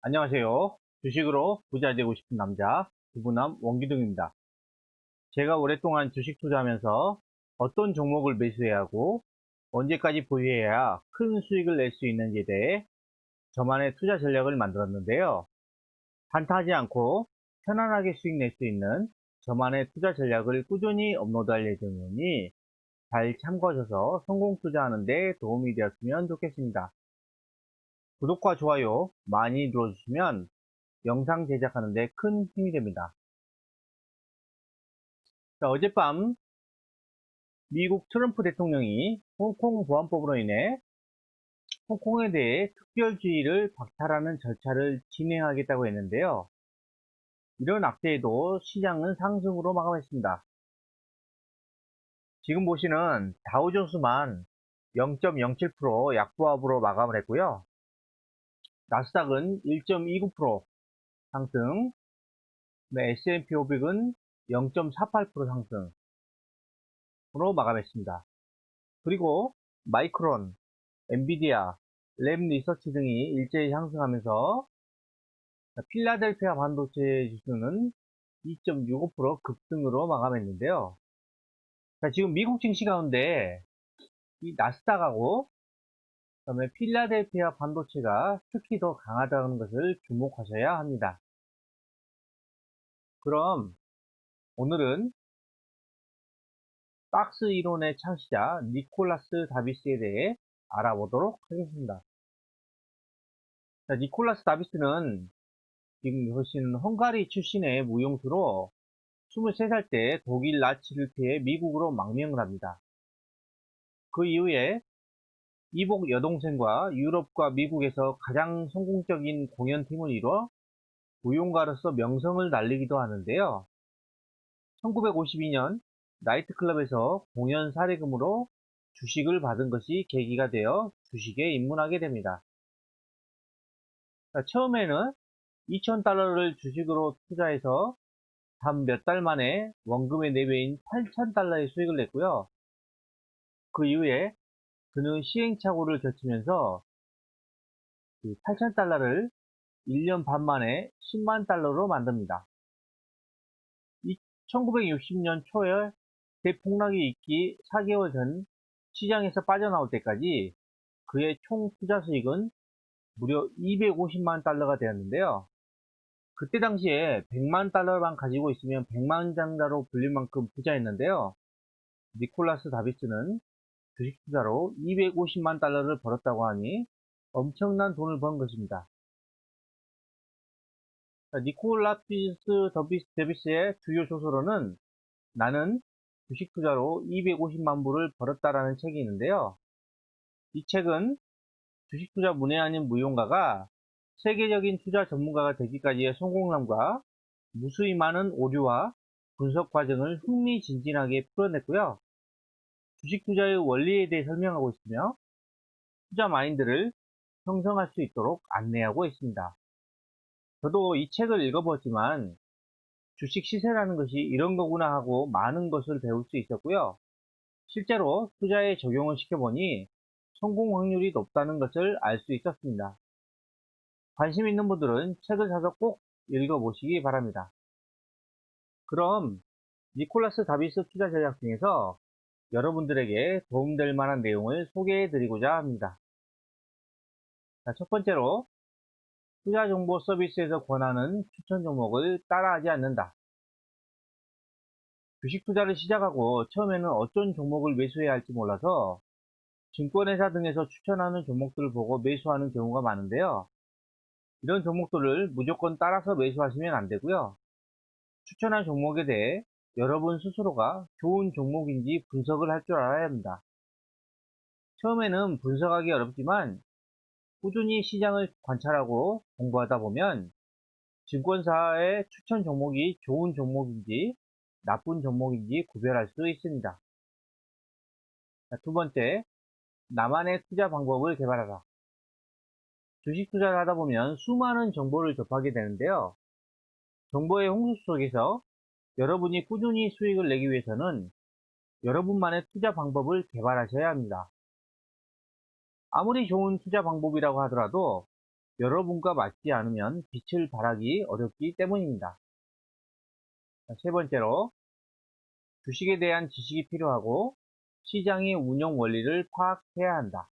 안녕하세요. 주식으로 부자 되고 싶은 남자, 부부남 원기둥입니다. 제가 오랫동안 주식 투자하면서 어떤 종목을 매수해야 하고 언제까지 보유해야 큰 수익을 낼 수 있는지에 대해 저만의 투자 전략을 만들었는데요. 단타하지 않고 편안하게 수익 낼 수 있는 저만의 투자 전략을 꾸준히 업로드할 예정이니 잘 참고하셔서 성공 투자하는 데 도움이 되었으면 좋겠습니다. 구독과 좋아요 많이 눌러주시면 영상 제작하는 데 큰 힘이 됩니다. 자, 어젯밤 미국 트럼프 대통령이 홍콩 보안법으로 인해 홍콩에 대해 특별주의를 박탈하는 절차를 진행하겠다고 했는데요. 이런 악재에도 시장은 상승으로 마감했습니다. 지금 보시는 다우존스만 0.07% 약보합으로 마감을 했고요. 나스닥은 1.29% 상승, S&P 500은 0.48% 상승으로 마감했습니다. 그리고 마이크론, 엔비디아, 램 리서치 등이 일제히 상승하면서 필라델피아 반도체 지수는 2.65% 급등으로 마감했는데요. 자, 지금 미국 증시 가운데 이 나스닥하고 그다음에 필라델피아 반도체가 특히 더 강하다는 것을 주목하셔야 합니다. 그럼 오늘은 박스 이론의 창시자 니콜라스 다비스에 대해 알아보도록 하겠습니다. 자, 니콜라스 다비스는 지금 보시는 헝가리 출신의 무용수로 23살 때 독일 나치를 피해 미국으로 망명을 합니다. 그 이후에 이복 여동생과 유럽과 미국에서 가장 성공적인 공연팀을 이뤄 무용가로서 명성을 날리기도 하는데요. 1952년 나이트클럽에서 공연 사례금으로 주식을 받은 것이 계기가 되어 주식에 입문하게 됩니다. 처음에는 2,000달러를 주식으로 투자해서 단 몇 달 만에 원금의 4배인 8,000달러의 수익을 냈고요. 그 이후에 그는 시행착오를 겪으면서 8,000달러를 1년 반 만에 10만 달러로 만듭니다. 1960년 초에 대폭락이 있기 4개월 전 시장에서 빠져나올 때까지 그의 총 투자 수익은 무려 250만 달러가 되었는데요. 그때 당시에 100만 달러만 가지고 있으면 100만 장자로 불릴 만큼 부자였는데요. 니콜라스 다비스는 주식 투자로 250만 달러를 벌었다고 하니 엄청난 돈을 번 것입니다. 니콜라스 데비스의 주요 조서로는 나는 주식 투자로 250만 불을 벌었다라는 책이 있는데요. 이 책은 주식 투자 문외 아닌 무용가가 세계적인 투자 전문가가 되기까지의 성공담과 무수히 많은 오류와 분석 과정을 흥미진진하게 풀어냈고요. 주식 투자의 원리에 대해 설명하고 있으며 투자 마인드를 형성할 수 있도록 안내하고 있습니다. 저도 이 책을 읽어보았지만 주식 시세라는 것이 이런 거구나 하고 많은 것을 배울 수 있었고요. 실제로 투자에 적용을 시켜보니 성공 확률이 높다는 것을 알 수 있었습니다. 관심 있는 분들은 책을 사서 꼭 읽어보시기 바랍니다. 그럼 니콜라스 다비스 투자 전략 중에서 여러분들에게 도움될 만한 내용을 소개해 드리고자 합니다. 자, 첫 번째로 투자 정보 서비스에서 권하는 추천 종목을 따라하지 않는다. 주식 투자를 시작하고 처음에는 어떤 종목을 매수해야 할지 몰라서 증권회사 등에서 추천하는 종목들을 보고 매수하는 경우가 많은데요. 이런 종목들을 무조건 따라서 매수하시면 안 되고요. 추천한 종목에 대해 여러분 스스로가 좋은 종목인지 분석을 할 줄 알아야 합니다. 처음에는 분석하기 어렵지만 꾸준히 시장을 관찰하고 공부하다 보면 증권사의 추천 종목이 좋은 종목인지 나쁜 종목인지 구별할 수 있습니다. 두 번째, 나만의 투자 방법을 개발하라. 주식 투자를 하다 보면 수많은 정보를 접하게 되는데요. 정보의 홍수 속에서 여러분이 꾸준히 수익을 내기 위해서는 여러분만의 투자 방법을 개발하셔야 합니다. 아무리 좋은 투자 방법이라고 하더라도 여러분과 맞지 않으면 빛을 발하기 어렵기 때문입니다. 세 번째로, 주식에 대한 지식이 필요하고 시장의 운영 원리를 파악해야 한다.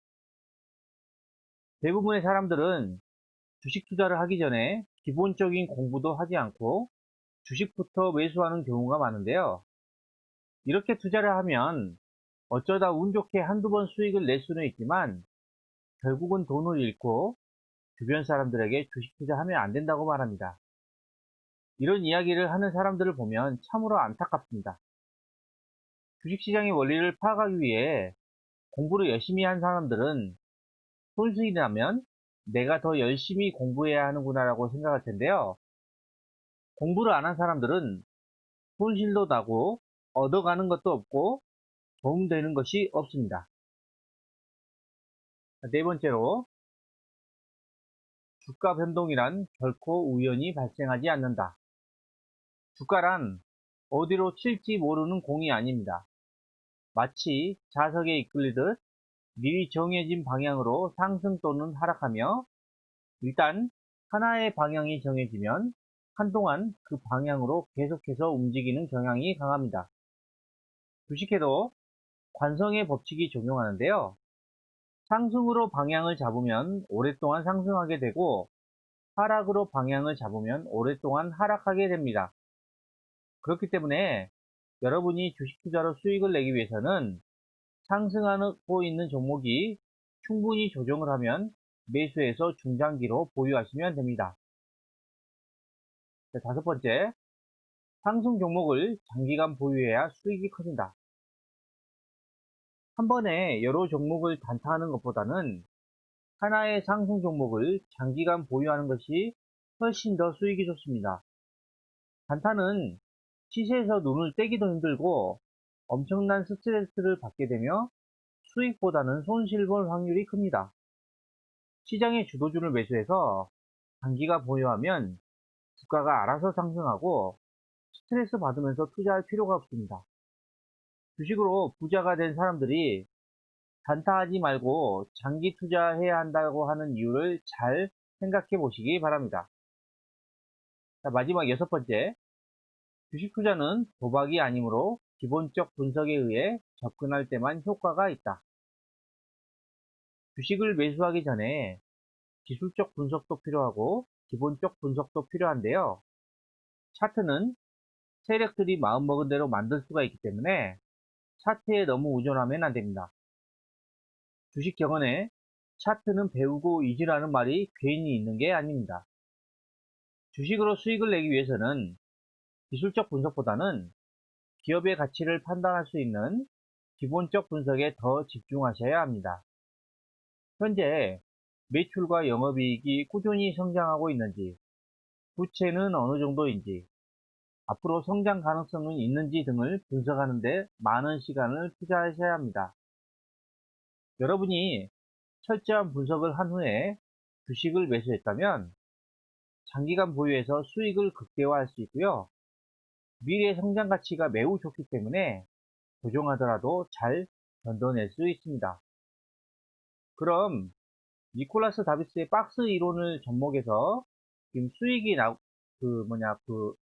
대부분의 사람들은 주식 투자를 하기 전에 기본적인 공부도 하지 않고 주식부터 매수하는 경우가 많은데요. 이렇게 투자를 하면 어쩌다 운 좋게 한두 번 수익을 낼 수는 있지만 결국은 돈을 잃고 주변 사람들에게 주식 투자하면 안 된다고 말합니다. 이런 이야기를 하는 사람들을 보면 참으로 안타깝습니다. 주식시장의 원리를 파악하기 위해 공부를 열심히 한 사람들은 손수익이 나면 내가 더 열심히 공부해야 하는구나라고 생각할 텐데요. 공부를 안 한 사람들은 손실도 나고 얻어가는 것도 없고 도움되는 것이 없습니다. 네 번째로, 주가 변동이란 결코 우연히 발생하지 않는다. 주가란 어디로 튈지 모르는 공이 아닙니다. 마치 자석에 이끌리듯 미리 정해진 방향으로 상승 또는 하락하며, 일단 하나의 방향이 정해지면 한동안 그 방향으로 계속해서 움직이는 경향이 강합니다. 주식에도 관성의 법칙이 적용하는데요. 상승으로 방향을 잡으면 오랫동안 상승하게 되고, 하락으로 방향을 잡으면 오랫동안 하락하게 됩니다. 그렇기 때문에 여러분이 주식 투자로 수익을 내기 위해서는 상승하고 있는 종목이 충분히 조정을 하면 매수해서 중장기로 보유하시면 됩니다. 다섯 번째, 상승 종목을 장기간 보유해야 수익이 커진다. 한 번에 여러 종목을 단타하는 것보다는 하나의 상승 종목을 장기간 보유하는 것이 훨씬 더 수익이 좋습니다. 단타는 시세에서 눈을 떼기도 힘들고 엄청난 스트레스를 받게 되며 수익보다는 손실 볼 확률이 큽니다. 시장의 주도주를 매수해서 장기간 보유하면 주가가 알아서 상승하고 스트레스 받으면서 투자할 필요가 없습니다. 주식으로 부자가 된 사람들이 단타하지 말고 장기 투자해야 한다고 하는 이유를 잘 생각해 보시기 바랍니다. 자, 마지막 여섯 번째, 주식 투자는 도박이 아니므로 기본적 분석에 의해 접근할 때만 효과가 있다. 주식을 매수하기 전에 기술적 분석도 필요하고 기본적 분석도 필요한데요. 차트는 세력들이 마음먹은 대로 만들 수가 있기 때문에 차트에 너무 의존하면 안 됩니다. 주식 격언에 차트는 배우고 잊으라는 말이 괜히 있는 게 아닙니다. 주식으로 수익을 내기 위해서는 기술적 분석보다는 기업의 가치를 판단할 수 있는 기본적 분석에 더 집중하셔야 합니다. 현재 매출과 영업이익이 꾸준히 성장하고 있는지, 부채는 어느 정도인지, 앞으로 성장 가능성이 있는지 등을 분석하는 데 많은 시간을 투자하셔야 합니다. 여러분이 철저한 분석을 한 후에 주식을 매수했다면 장기간 보유해서 수익을 극대화할 수 있고요. 미래 성장 가치가 매우 좋기 때문에 조정하더라도 잘 견뎌낼 수 있습니다. 그럼 니콜라스 다비스의 박스 이론을 접목해서 지금 수익이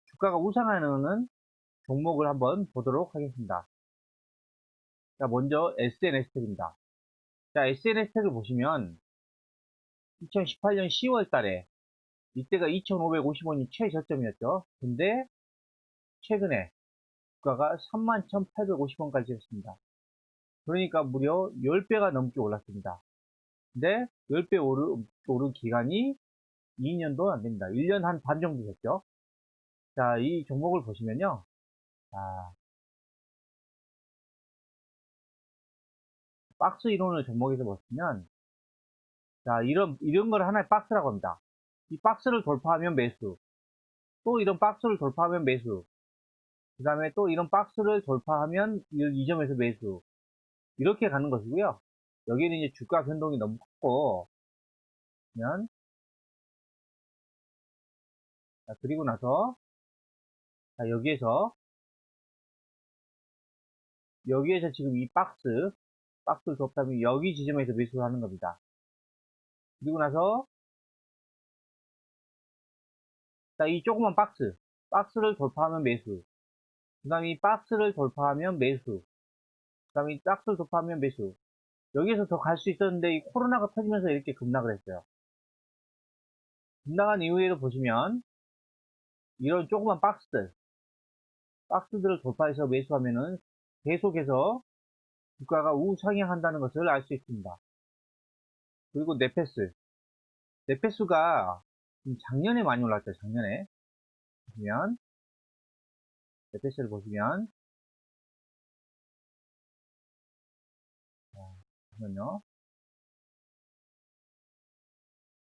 주가가 우상하는 종목을 한번 보도록 하겠습니다. 자, 먼저 SNS텍입니다. 자, SNS텍을 보시면 2018년 10월 달에 이때가 2,550원이 최저점이었죠. 근데 최근에 주가가 31,850원까지 했습니다. 그러니까 무려 10배가 넘게 올랐습니다. 근데 10배 오른 기간이 2년도 안 됩니다. 1년 한 반 정도 됐죠. 자, 이 종목을 보시면요. 자, 박스 이론을 종목에서 보시면, 자, 이런 걸 하나의 박스라고 합니다. 이 박스를 돌파하면 매수, 또 이런 박스를 돌파하면 매수, 그 다음에 또 이런 박스를 돌파하면 이 점에서 매수, 이렇게 가는 것이고요. 여기는 이제 주가 변동이 너무 컸고, 그러면, 자, 그리고 나서, 자, 여기에서 지금 이 박스를 돌파하면 여기 지점에서 매수를 하는 겁니다. 그리고 나서 자, 이 조그만 박스를 돌파하면 매수. 그 다음에 이 박스를 돌파하면 매수. 그 다음에 이 박스를 돌파하면 매수. 여기서 더 갈 수 있었는데 이 코로나가 터지면서 이렇게 급락을 했어요. 급락한 이후에도 보시면 이런 조그만 박스들을 돌파해서 매수하면은 계속해서 주가가 우상향한다는 것을 알 수 있습니다. 그리고 네페스가 작년에 많이 올랐죠. 작년에 보시면 네페스를 보시면 잠시만요.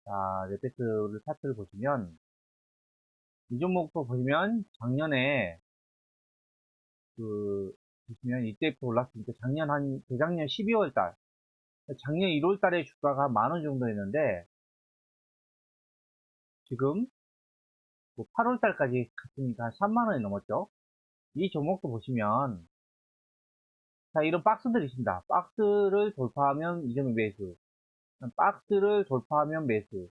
자, 네페스를 차트를 보시면 이 종목도 보시면 작년에 보시면 이때부터 올랐으니까 재작년 12월 달, 작년 1월 달에 주가가 10,000원 정도 했는데 지금 8월 달까지 갔으니까 30,000원이 넘었죠. 이 종목도 보시면 자, 이런 박스들이 있습니다. 박스를 돌파하면 이 점이 매수. 박스를 돌파하면 매수.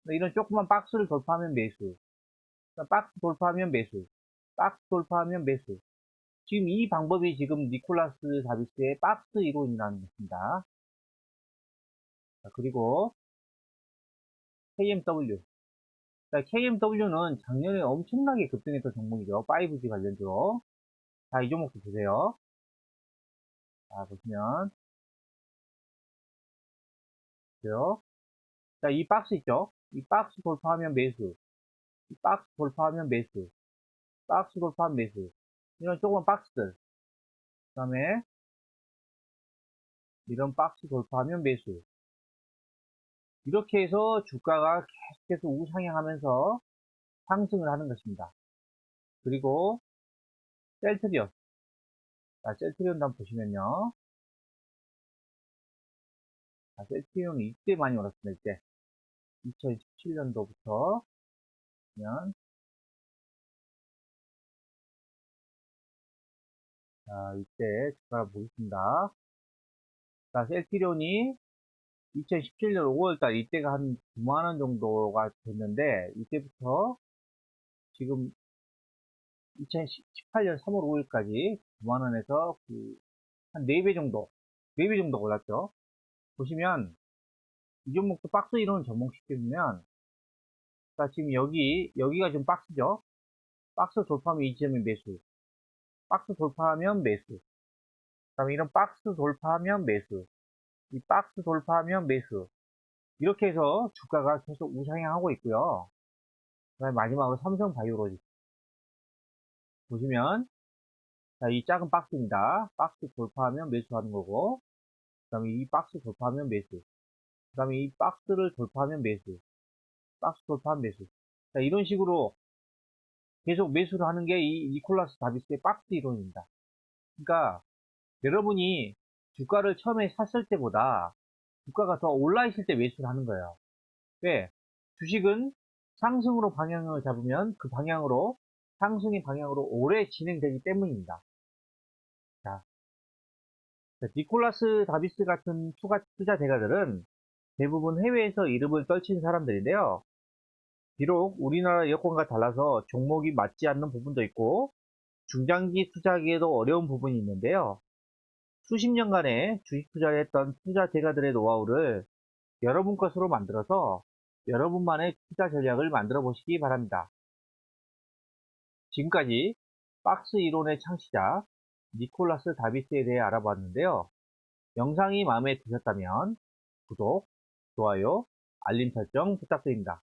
이런 조그만 박스를 돌파하면 매수. 박스 돌파하면 매수. 박스 돌파하면 매수. 지금 이 방법이 지금 니콜라스 다비스의 박스 이론이라는 것입니다. 자, 그리고 KMW. 자, KMW는 작년에 엄청나게 급등했던 종목이죠. 5G 관련주로. 자, 이 종목도 보세요. 자, 보시면. 보세요. 자, 이 박스 있죠? 이 박스 돌파하면 매수. 이 박스 돌파하면 매수. 박스 돌파하면 매수. 이런 조그만 박스들. 그 다음에 이런 박스 돌파하면 매수. 이렇게 해서 주가가 계속해서 우상향하면서 상승을 하는 것입니다. 그리고 셀트리온. 자, 셀트리온도 한번 보시면요. 자, 셀트리온이 이때 많이 올랐습니다. 이때 2017년도부터 보면 자, 이때 주가를 보겠습니다. 자, 셀트리온이 2017년 5월달 이때가 한 9만원 정도가 됐는데 이때부터 지금 2018년 3월 5일까지 9만원에서 한 4배 정도 4배 정도 올랐죠. 보시면 이 종목도 박스 이론을 접목시키면 자, 지금 여기가 지금 박스죠. 박스 돌파하면 이 지점이 매수. 박스 돌파하면 매수. 그 다음에 이런 박스 돌파하면 매수. 이 박스 돌파하면 매수. 이렇게 해서 주가가 계속 우상향하고 있고요. 그 다음에 마지막으로 삼성바이오로직. 보시면, 자, 이 작은 박스입니다. 박스 돌파하면 매수하는 거고, 그 다음에 이 박스 돌파하면 매수. 그 다음에 이 박스를 돌파하면 매수. 박스 돌파하면 매수. 자, 이런 식으로 계속 매수를 하는 게 이 니콜라스 다비스의 박스 이론입니다. 그러니까 여러분이 주가를 처음에 샀을 때보다 주가가 더 올라 있을 때 매수를 하는 거예요. 왜? 주식은 상승으로 방향을 잡으면 그 방향으로 상승의 방향으로 오래 진행되기 때문입니다. 자, 니콜라스 다비스 같은 투자 대가들은 대부분 해외에서 이름을 떨친 사람들인데요. 비록 우리나라 여건과 달라서 종목이 맞지 않는 부분도 있고 중장기 투자하기에도 어려운 부분이 있는데요. 수십 년간의 주식 투자를 했던 투자 대가들의 노하우를 여러분 것으로 만들어서 여러분만의 투자 전략을 만들어 보시기 바랍니다. 지금까지 박스 이론의 창시자 니콜라스 다비스에 대해 알아봤는데요. 영상이 마음에 드셨다면 구독, 좋아요, 알림 설정 부탁드립니다.